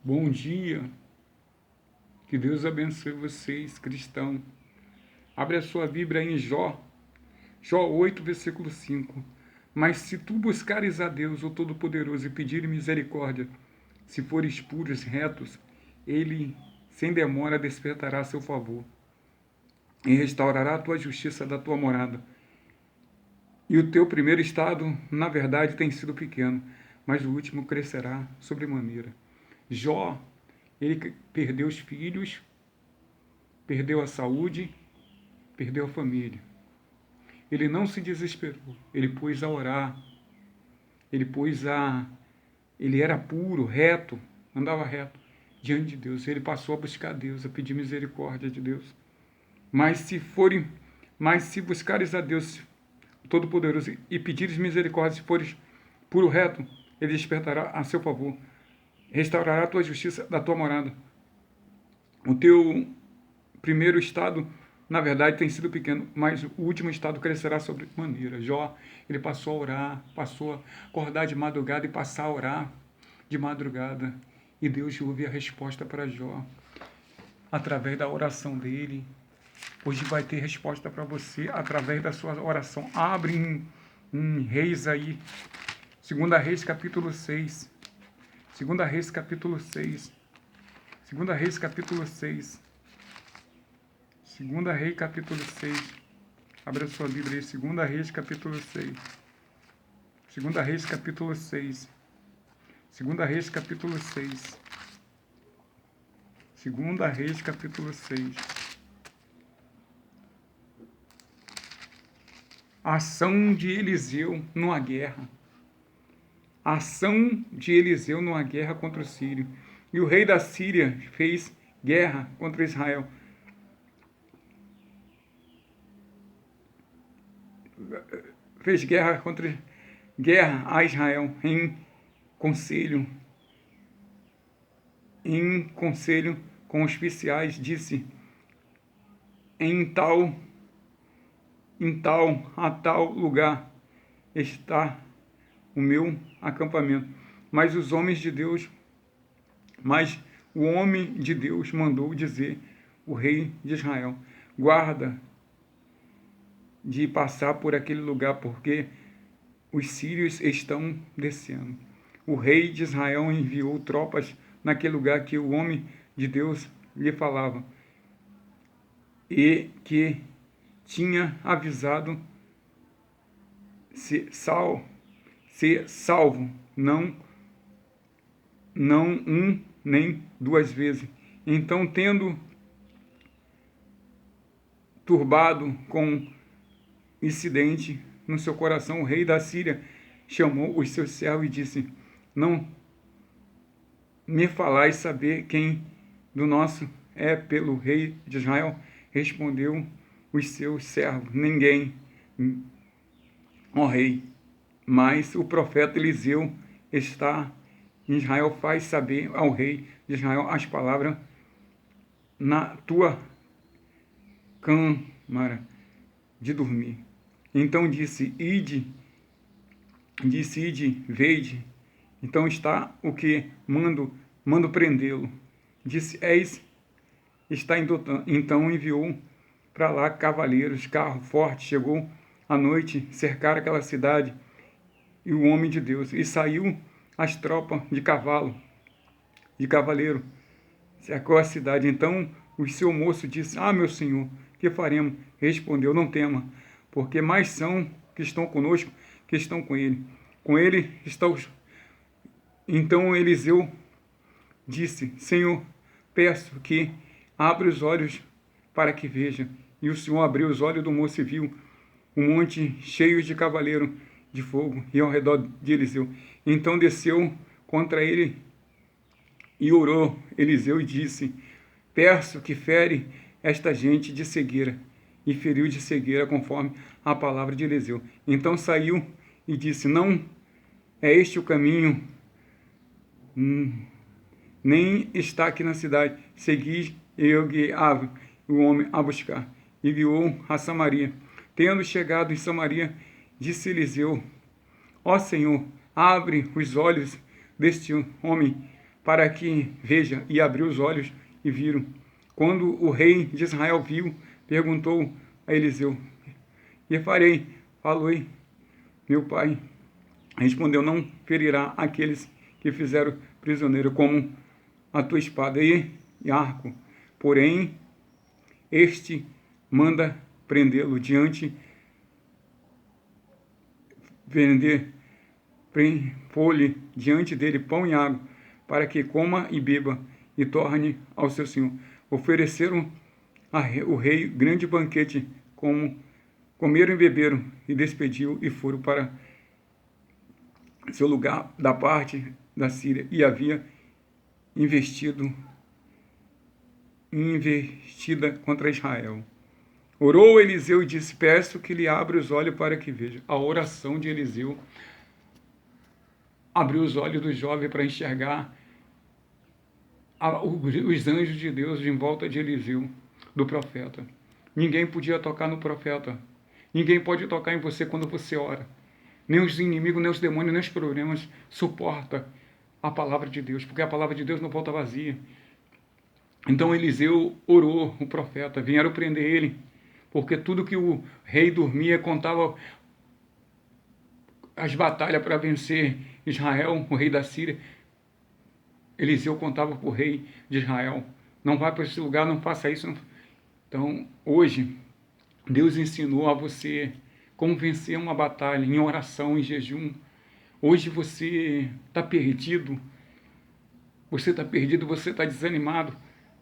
Bom dia, que Deus abençoe vocês, cristãos. Abre a sua Bíblia em Jó 8, versículo 5. Mas se tu buscares a Deus, o Todo-Poderoso, e pedir misericórdia, se fores puros, retos, Ele, sem demora, despertará a seu favor, e restaurará a tua justiça da tua morada. E o teu primeiro estado, na verdade, tem sido pequeno, mas o último crescerá sobremaneira. Jó, ele perdeu os filhos, perdeu a saúde, perdeu a família. Ele não se desesperou, ele pôs a orar, ele era puro, reto, andava reto diante de Deus. Ele passou a buscar Deus, a pedir misericórdia de Deus. Mas se buscares a Deus Todo-Poderoso e pedires misericórdia, se fores puro, reto, Ele despertará a seu favor, restaurará a tua justiça da tua morada. O teu primeiro estado, na verdade, tem sido pequeno, mas o último estado crescerá sobre maneira. Jó, ele passou a orar, passou a acordar de madrugada e passar a orar de madrugada. E Deus ouve a resposta para Jó através da oração dele. Hoje vai ter resposta para você através da sua oração. Abre em Reis aí. 2 Reis, capítulo 6. 2 Reis, capítulo 6. 2 Reis, capítulo 6. 2 Reis, capítulo 6. Abra a sua Bíblia aí. 2 Reis, capítulo 6. 2 Reis, capítulo 6. 2 Reis, capítulo 6. 2 Reis, capítulo 6. Ação de Eliseu numa guerra. Ação de Eliseu numa guerra contra o Sírio. E o rei da Síria fez guerra contra Israel. Fez guerra a Israel em conselho com os oficiais, disse: a tal lugar está o meu acampamento. Mas o homem de Deus mandou dizer o rei de Israel: guarda de passar por aquele lugar, porque os sírios estão descendo. O rei de Israel enviou tropas naquele lugar que o homem de Deus lhe falava, e que tinha avisado ser salvo, não nem duas vezes. Então, tendo turbado com incidente no seu coração, o rei da Síria chamou os seus servos e disse: não me falais saber quem do nosso é pelo rei de Israel? Respondeu os seus servos: ninguém, ó rei. Mas o profeta Eliseu está em Israel, faz saber ao rei de Israel as palavras na tua câmara de dormir. Então disse: ide, veide. Então está o que mando prendê-lo. Disse: eis, está em Dotã. Então enviou para lá cavaleiros, carro forte. Chegou à noite, cercaram aquela cidade e o homem de Deus. E saiu as tropas de cavaleiro, cercou a cidade. Então o seu moço disse: meu senhor, que faremos? Respondeu: não tema, porque mais são que estão conosco que estão com ele. Com ele está os... Então Eliseu disse: Senhor, peço que abra os olhos para que veja. E o Senhor abriu os olhos do moço e viu um monte cheio de cavaleiro de fogo e ao redor de Eliseu. Então desceu contra ele e orou Eliseu e disse: peço que fere esta gente de cegueira. E feriu de cegueira conforme a palavra de Eliseu. Então saiu e disse: não é este o caminho, nem está aqui na cidade. Segui eu guiava o homem a buscar. E guiou a Samaria. Tendo chegado em Samaria, disse Eliseu: ó Senhor, abre os olhos deste homem para que veja, e abriu os olhos e viram. Quando o rei de Israel viu, perguntou a Eliseu: "Que farei?" Falou: "Meu pai respondeu: não ferirá aqueles que fizeram prisioneiro como a tua espada e arco. Porém, este manda prendê-lo pôr-lhe diante dele pão e água, para que coma e beba e torne ao seu senhor." Ofereceram o rei grande banquete, como comeram e beberam, e despediu e foram para seu lugar da parte da Síria, e havia investida contra Israel. Orou Eliseu e disse: "Peço que lhe abra os olhos para que veja." A oração de Eliseu abriu os olhos do jovem para enxergar os anjos de Deus em volta de Eliseu, do profeta. Ninguém podia tocar no profeta. Ninguém pode tocar em você quando você ora. Nem os inimigos, nem os demônios, nem os problemas suportam a palavra de Deus, porque a palavra de Deus não volta vazia. Então Eliseu orou, o profeta, vieram prender ele, porque tudo que o rei dormia contava as batalhas para vencer Israel, o rei da Síria. Eliseu contava para o rei de Israel: não vá para esse lugar, não faça isso. Não. Então, hoje, Deus ensinou a você como vencer uma batalha em oração, em jejum. Hoje você está perdido, você está desanimado,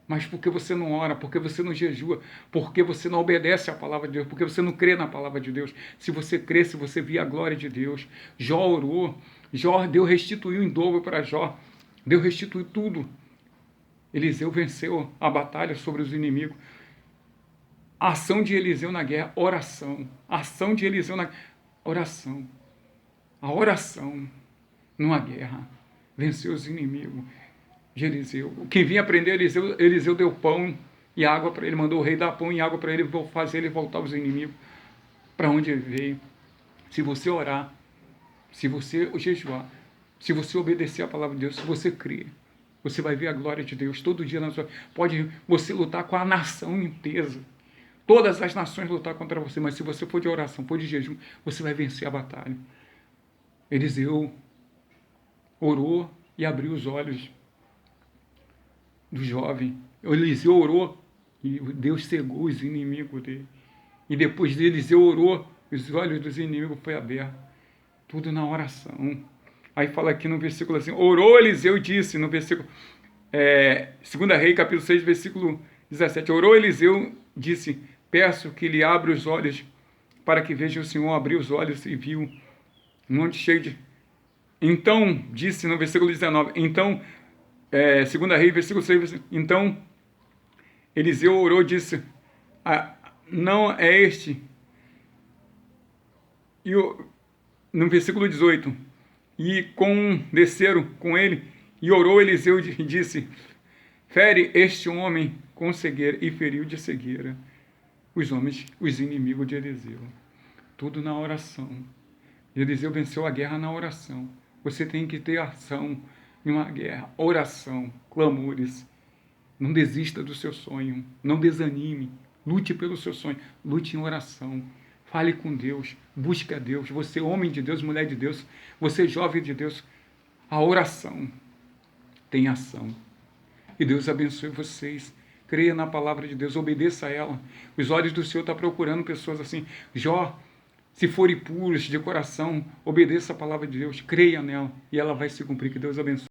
mas porque você não ora, porque você não jejua, porque você não obedece à palavra de Deus, porque você não crê na palavra de Deus. Se você crê, se você via a glória de Deus. Jó orou, Deus restituiu em dobro para Jó, Deus restituiu tudo. Eliseu venceu a batalha sobre os inimigos. A ação de Eliseu na guerra, oração. A ação de Eliseu na oração. A oração numa guerra venceu os inimigos de Eliseu. Quem vinha prender Eliseu, Eliseu deu pão e água para ele, mandou o rei dar pão e água para ele, fazer ele voltar aos inimigos para onde ele veio. Se você orar, se você jejuar, se você obedecer a palavra de Deus, se você crer, você vai ver a glória de Deus todo dia na sua. Pode você lutar com a nação inteira. Todas as nações lutar contra você, mas se você for de oração, for de jejum, você vai vencer a batalha. Eliseu orou e abriu os olhos do jovem. Eliseu orou e Deus cegou os inimigos dele. E depois de Eliseu orou, os olhos dos inimigos foram abertos. Tudo na oração. Aí fala aqui no versículo assim: orou Eliseu e disse, no versículo 2 Reis, capítulo 6, versículo 17. Orou Eliseu, disse: peço que lhe abra os olhos, para que veja. O Senhor abriu os olhos e viu um monte cheio de... Então, disse no versículo 19, então, 2 Reis, versículo 6, então, Eliseu orou e disse: não é este. E no versículo 18, e desceram com ele, e orou Eliseu e disse: fere este homem com cegueira, e feriu de cegueira os inimigos de Eliseu. Tudo na oração. Eliseu venceu a guerra na oração. Você tem que ter ação em uma guerra, oração, clamores. Não desista do seu sonho, não desanime, lute pelo seu sonho, lute em oração. Fale com Deus, busque a Deus. Você homem de Deus, mulher de Deus, você jovem de Deus, a oração tem ação. E Deus abençoe vocês. Creia na palavra de Deus, obedeça a ela. Os olhos do Senhor estão procurando pessoas assim. Jó, se forem puros de coração, obedeça a palavra de Deus, creia nela e ela vai se cumprir. Que Deus abençoe.